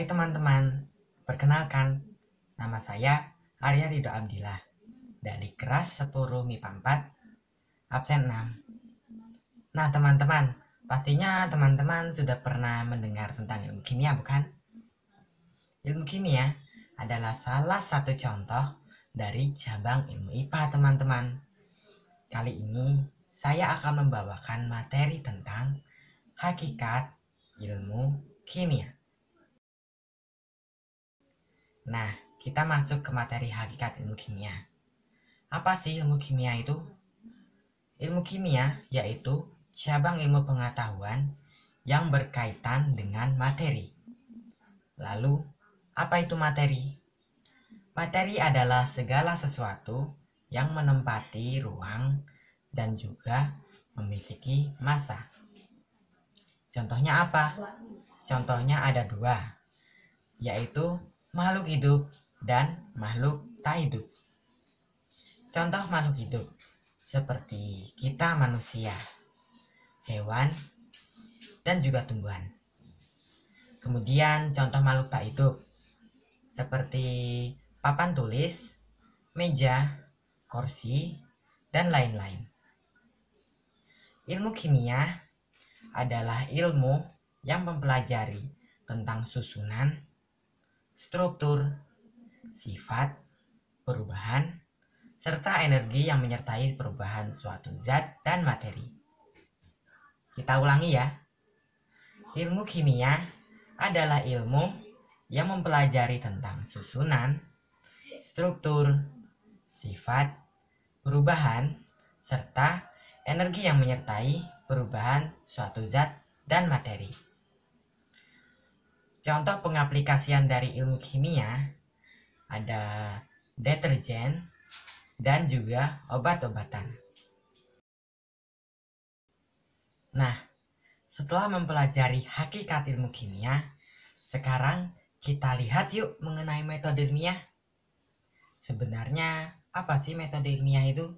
Hai teman-teman, perkenalkan, nama saya Arya Ridho Abdillah dari kelas 10 MIPA 4, absen 6. Nah teman-teman, pastinya teman-teman sudah pernah mendengar tentang ilmu kimia bukan? Ilmu kimia adalah salah satu contoh dari cabang ilmu IPA teman-teman. Kali ini saya akan membawakan materi tentang hakikat ilmu kimia. Nah, kita masuk ke materi hakikat ilmu kimia. Apa sih ilmu kimia itu? Ilmu kimia yaitu cabang ilmu pengetahuan yang berkaitan dengan materi. Lalu, apa itu materi? Materi adalah segala sesuatu yang menempati ruang dan juga memiliki massa. Contohnya apa? Contohnya ada dua, yaitu makhluk hidup dan makhluk tak hidup. Contoh makhluk hidup seperti kita manusia, hewan, dan juga tumbuhan. Kemudian contoh makhluk tak hidup seperti papan tulis, meja, kursi, dan lain-lain. Ilmu kimia adalah ilmu yang mempelajari tentang susunan, struktur, sifat, perubahan, serta energi yang menyertai perubahan suatu zat dan materi. Kita ulangi ya. Ilmu kimia adalah ilmu yang mempelajari tentang susunan, struktur, sifat, perubahan, serta energi yang menyertai perubahan suatu zat dan materi. Contoh pengaplikasian dari ilmu kimia ada deterjen dan juga obat-obatan. Nah, setelah mempelajari hakikat ilmu kimia, sekarang kita lihat yuk mengenai metode ilmiah. Sebenarnya apa sih metode ilmiah itu?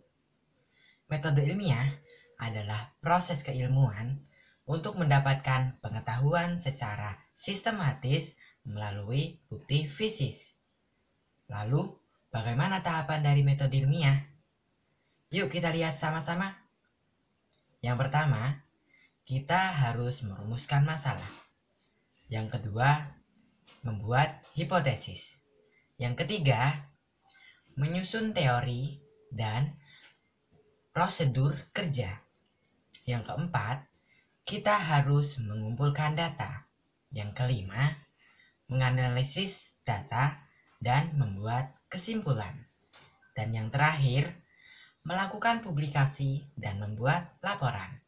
Metode ilmiah adalah proses keilmuan untuk mendapatkan pengetahuan secara sistematis melalui bukti fisis. Lalu, bagaimana tahapan dari metode ilmiah? Yuk kita lihat sama-sama. Yang pertama, kita harus merumuskan masalah. Yang kedua, membuat hipotesis. Yang ketiga, menyusun teori dan prosedur kerja. Yang keempat, kita harus mengumpulkan data. Yang kelima, menganalisis data dan membuat kesimpulan. Dan yang terakhir, melakukan publikasi dan membuat laporan.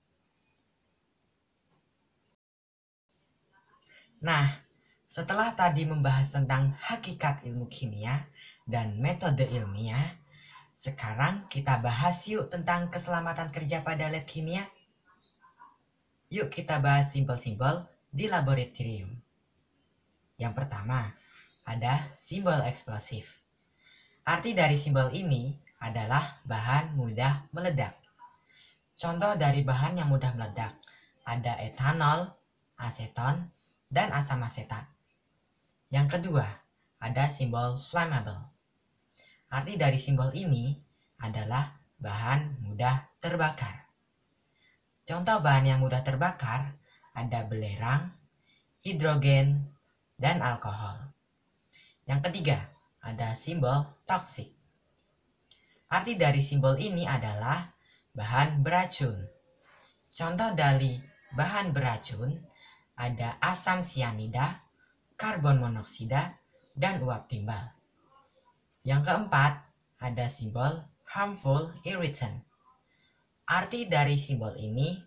Nah, setelah tadi membahas tentang hakikat ilmu kimia dan metode ilmiah, sekarang kita bahas yuk tentang keselamatan kerja pada lab kimia. Yuk kita bahas simbol-simbol di laboratorium. Yang pertama, ada simbol eksplosif. Arti dari simbol ini adalah bahan mudah meledak. Contoh dari bahan yang mudah meledak ada etanol, aseton, dan asam asetat. Yang kedua, ada simbol flammable. Arti dari simbol ini adalah bahan mudah terbakar. Contoh bahan yang mudah terbakar ada belerang, hidrogen, dan alkohol. Yang ketiga, ada simbol toksik. Arti dari simbol ini adalah bahan beracun. Contoh dari bahan beracun ada asam sianida, karbon monoksida, dan uap timbal. Yang keempat, ada simbol harmful irritant. Arti dari simbol ini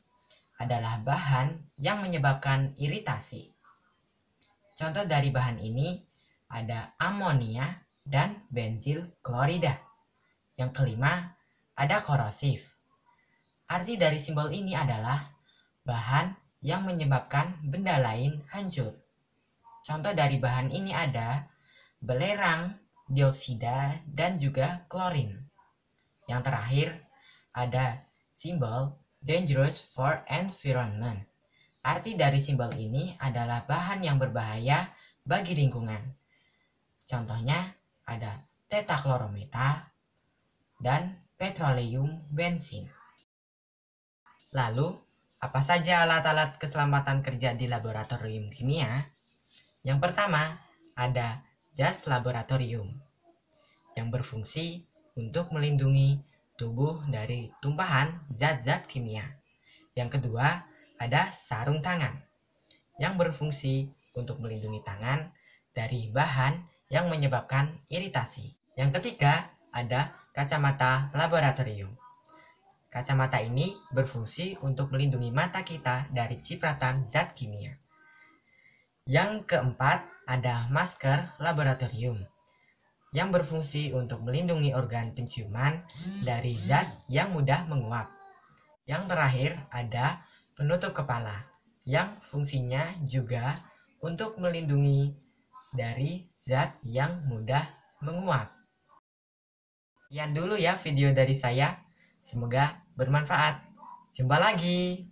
adalah bahan yang menyebabkan iritasi. Contoh dari bahan ini ada amonia dan bensil klorida. Yang kelima, ada korosif. Arti dari simbol ini adalah bahan yang menyebabkan benda lain hancur. Contoh dari bahan ini ada belerang, dioksida, dan juga klorin. Yang terakhir, ada simbol dangerous for environment. Arti dari simbol ini adalah bahan yang berbahaya bagi lingkungan. Contohnya ada tetaklorometa dan petroleum bensin. Lalu, apa saja alat-alat keselamatan kerja di laboratorium kimia? Yang pertama, ada jas laboratorium yang berfungsi untuk melindungi tubuh dari tumpahan zat-zat kimia. Yang kedua, ada sarung tangan yang berfungsi untuk melindungi tangan dari bahan yang menyebabkan iritasi. Yang ketiga, ada kacamata laboratorium. Kacamata ini berfungsi untuk melindungi mata kita dari cipratan zat kimia. Yang keempat, ada masker laboratorium yang berfungsi untuk melindungi organ penciuman dari zat yang mudah menguap. Yang terakhir, ada penutup kepala yang fungsinya juga untuk melindungi dari zat yang mudah menguap. Sekian dulu ya video dari saya. Semoga bermanfaat. Jumpa lagi.